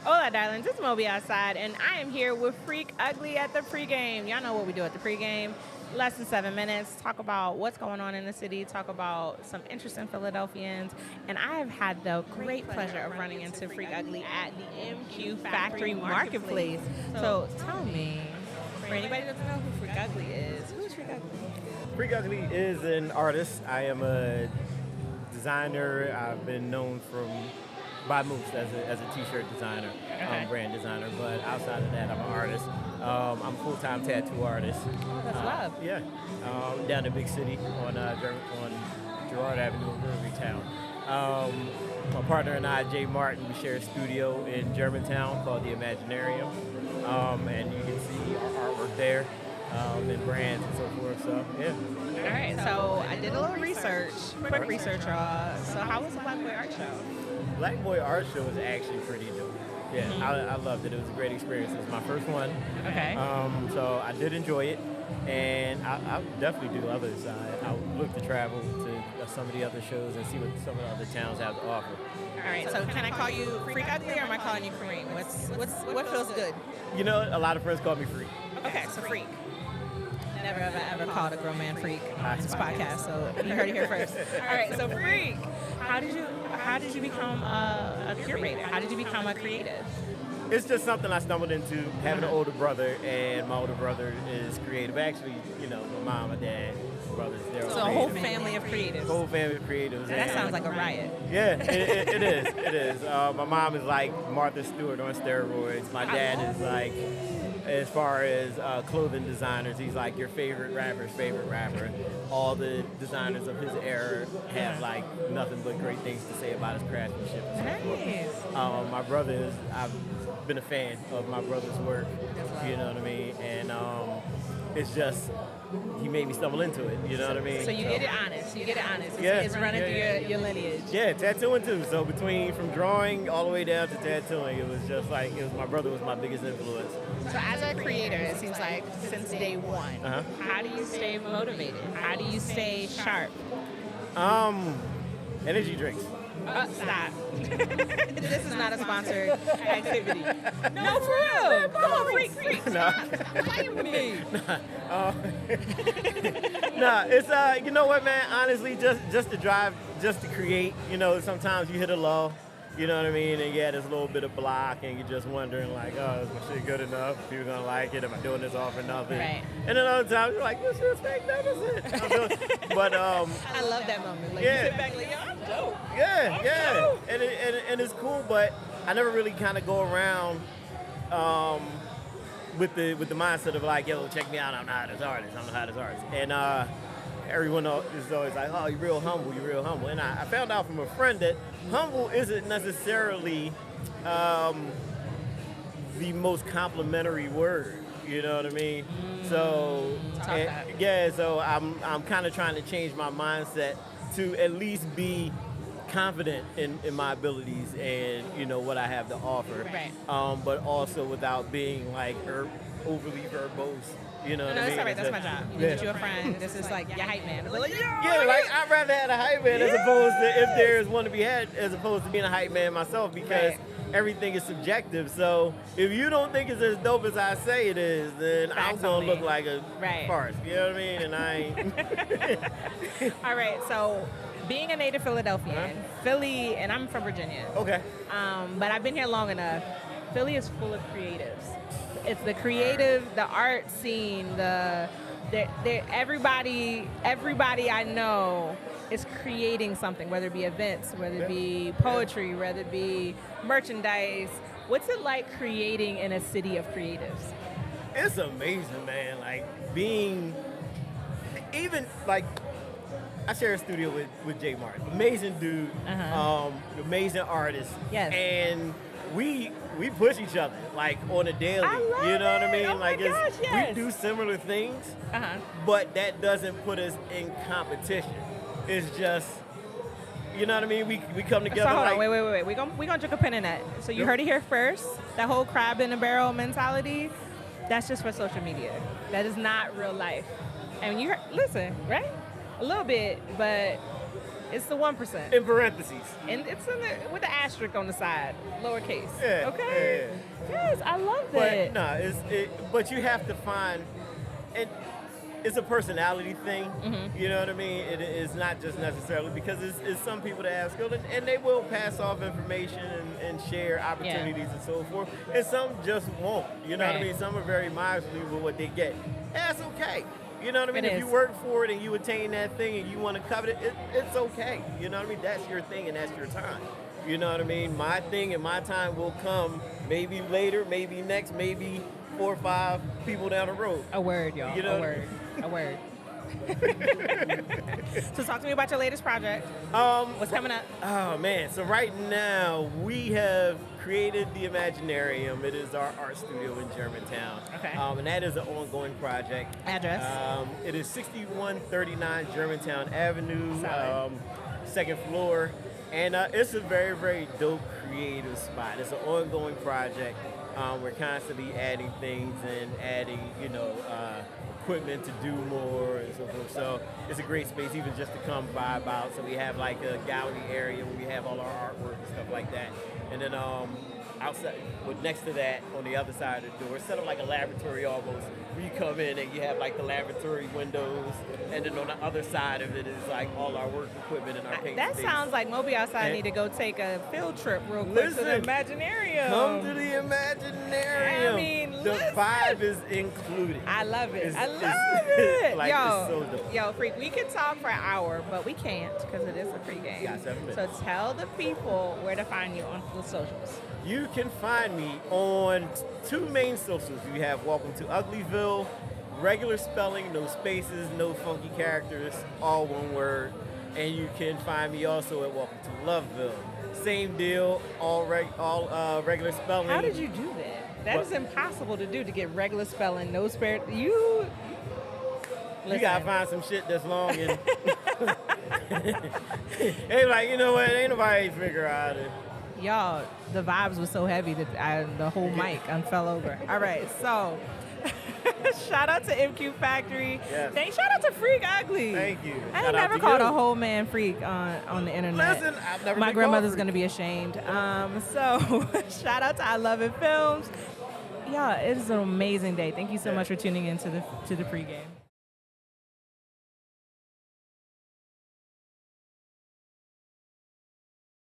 Hola, darlings. It's Mo.B.Outside, and I am here with Freak Ugly at the pregame. Y'all know what we do at the pregame. Less than 7 minutes. Talk about what's going on in the city. Talk about some interesting Philadelphians. And I have had the great pleasure of running into Freak Ugly at the MQ Factory Marketplace. So tell me, for anybody that doesn't know who Freak Ugly is, who's Freak Ugly? Freak Ugly is an artist. I am a designer. I've been known by Moose as a t-shirt designer, brand designer. But outside of that, I'm an artist. I'm a full-time tattoo artist. Oh, that's love. Yeah, down in Big City on Girard Avenue in Rivertown. My partner and I, Jay Martin, we share a studio in Germantown called the Imaginarium, and you can see our artwork there. And brands and so forth. So yeah. All right. So I did a little research, quick research, y'all. So how was the Black Boy Art Show? Black Boy Art Show was actually pretty dope. Yeah, I loved it. It was a great experience. It was my first one. Okay. So I did enjoy it, and I definitely do others. I look to travel to some of the other shows and see what some of the other towns have to offer. All right. So can I call you Freak Ugly, or am I calling you Kariem? What feels good? You know, a lot of friends call me Freak. Okay, so Freak. Never ever called a grown man Freak on this podcast, so you heard it here first. All right, so Freak, how did you become a curator? How did you become a creative? It's just something I stumbled into, having an older brother, and my older brother is creative. Actually, you know, my mom, my dad, my brothers, they're all So a whole family of creatives. Whole family of creatives. That sounds like a riot. Yeah, it is. It is. My mom is like Martha Stewart on steroids. My dad is like, as far as clothing designers, he's like your favorite rapper's favorite rapper. All the designers of his era have like nothing but great things to say about his craftsmanship. Nice. My brother I've been a fan of my brother's work. You know what I mean? And it's just, he made me stumble into it. You know what I mean? So you get it honest. It's running through your lineage. Yeah, tattooing too. So from drawing all the way down to tattooing, it was just like, my brother was my biggest influence. So as a creator, it seems like since day one, how do you stay motivated? How do you stay sharp? Energy drinks. Stop. This is not a sponsored activity. No, for real. Come on, Freak. Stop. Playing with me. Nah, it's you know what, man? Honestly, just to drive, just to create. You know, sometimes you hit a lull. You know what I mean? And yeah, there's a little bit of block, and you're just wondering, like, oh, is my shit good enough? People gonna like it? Am I doing this all for nothing? Right. And then other times you're like, this is magnificent. But I love that moment. Like, yeah. You sit back like, yo, I'm dope. Yeah. Dope. And it's cool, but I never really kind of go around with the mindset of like, yo, check me out, I'm the hottest artist. And everyone is always like, oh, you're real humble. And I found out from a friend that humble isn't necessarily the most complimentary word. You know what I mean? So I'm kind of trying to change my mindset to at least be confident in my abilities and, you know, what I have to offer. Right. But also without being like overly verbose. You know what I mean? That's all right. That's my job. You get you a friend. This is like your hype man. Like, yeah, like I'd rather have a hype man as opposed to, if there's one to be had, as opposed to being a hype man myself, because everything is subjective. So if you don't think it's as dope as I say it is, then I'm gonna look like a farce. You know what I mean? And I ain't. All right. So being a native Philadelphian, Philly, and I'm from Virginia. Okay. But I've been here long enough. Philly is full of creatives. It's the creative, the art scene, everybody I know is creating something, whether it be events, whether it be poetry, whether it be merchandise. What's it like creating in a city of creatives? It's amazing, man. Like being, even like, I share a studio with Jay Martin. Amazing dude, amazing artist. Yes. And we push each other like on a daily. You know what I mean? Oh like we do similar things, but that doesn't put us in competition. It's just, you know what I mean? We come together. So hold like, on, wait. We gonna drink a pin in that. So you heard it here first. That whole crab in a barrel mentality, that's just for social media. That is not real life. And you listen, right? A little bit, but It's the 1%. In parentheses. And it's with the asterisk on the side, lowercase. Yeah. Okay. Yeah. Yes, I love that. But no, but you have to find, and it's a personality thing. You know what I mean? It is not just necessarily because it's some people that have skill and they will pass off information and share opportunities and so forth, and some just won't. You know what I mean? Some are very mindful with what they get. That's okay. You know what I mean? If you work for it and you attain that thing and you want to covet it, it's okay. You know what I mean? That's your thing and that's your time. You know what I mean? My thing and my time will come maybe later, maybe next, maybe 4 or 5 people down the road. A word, y'all. You know? A word. A word. So talk to me about your latest project. What's coming up? Oh man, so right now we have created the Imaginarium. It is our art studio in Germantown. Okay. And that is an ongoing project. Address? It is 6139 Germantown Avenue, Solid. 2nd floor. And it's a very, very dope creative spot. It's an ongoing project. We're constantly adding things and adding, equipment to do more and so forth. So it's a great space even just to come vibe out. So we have like a gallery area where we have all our artwork and stuff like that. And then outside, next to that, on the other side of the door, it's set up like a laboratory almost, where you come in and you have like the laboratory windows, and then on the other side of it is like all our work equipment and our paint That space. sounds like Mo.B.Outside need to go take a field trip real quick to the Imaginarium. Come to the Imaginarium. I mean, the vibe is included. I love it. I love it. it. Like, it's so dope. Yo, Freak, we could talk for an hour, but we can't because it is a pregame. Yeah, 7 minutes. So tell the people where to find you on the socials. You can find me on 2 main socials. You have Welcome to Uglyville, regular spelling, no spaces, no funky characters, all one word. And you can find me also at Welcome to Loveville. Same deal, all regular spelling. How did you do that? That is impossible to do, to get regular spelling, no spare. You gotta find some shit that's long and they like, you know what, ain't nobody figure out it. Y'all, the vibes were so heavy that the whole mic fell over. All right, so shout out to MQ Factory. Yes. Shout out to Freak Ugly. Thank you. I ain't never called a whole man freak on the internet. Listen, I've never My been grandmother's called gonna be ashamed. So shout out to ILovettFilms. Yeah, it is an amazing day. Thank you so much for tuning in to the pregame.